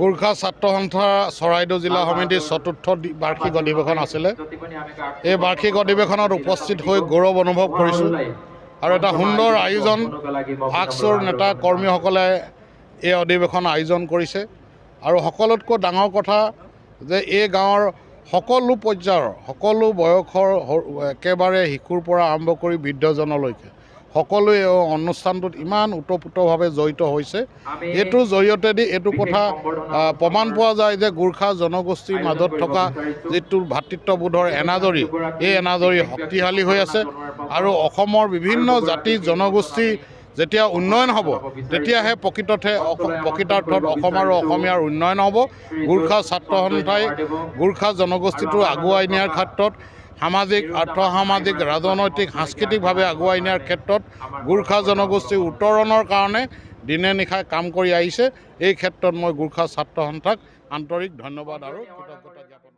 গোৰ্খা ছাত্ৰ সন্থা চৰাইদেউ জিলা সমিতিৰ চতুৰ্থ বাৰ্ষিক অধিৱেশন আছিলে। এই বাৰ্ষিক অধিৱেশনত উপস্থিত হৈ গৌৰৱ অনুভৱ কৰিছোঁ আৰু এটা সুন্দৰ আয়োজন ভাগচোৰ নেতা কৰ্মীসকলে এই অধিৱেশন আয়োজন কৰিছে। আৰু সকলোতকৈ ডাঙৰ কথা যে এই গাঁৱৰ সকলো পৰ্যায়ৰ সকলো বয়সৰ একেবাৰে শিশুৰ পৰা আৰম্ভ কৰি বৃদ্ধজনলৈকে সকলোৱে অনুষ্ঠানটোত ইমান ওতঃপ্ৰোতভাৱে জড়িত হৈছে। এইটোৰ জৰিয়তেদি এইটো কথা প্ৰমাণ পোৱা যায় যে গোৰ্খা জনগোষ্ঠীৰ মাজত থকা যিটো ভাতৃত্ববোধৰ এনাজৰী, এই এনাজৰী শক্তিশালী হৈ আছে আৰু অসমৰ বিভিন্ন জাতি জনগোষ্ঠী যেতিয়া উন্নয়ন হ'ব তেতিয়াহে প্ৰকৃতাৰ্থত অসম আৰু অসমীয়াৰ উন্নয়ন হ'ব। গোৰ্খা ছাত্ৰ সন্থাই গোৰ্খা জনগোষ্ঠীটো আগুৱাই নিয়াৰ ক্ষেত্ৰত সামাজিক আৰ্থসামাজিক ৰাজনৈতিক সাংস্কৃতিকভাৱে আগুৱাই নিয়াৰ ক্ষেত্ৰত গোৰ্খা জনগোষ্ঠীৰ উত্তৰণৰ কাৰণে দিনে নিশাই কাম কৰি আহিছে। এই ক্ষেত্ৰত মই গোৰ্খা ছাত্ৰ সন্থাক আন্তৰিক ধন্যবাদ আৰু কৃতজ্ঞতা জ্ঞাপন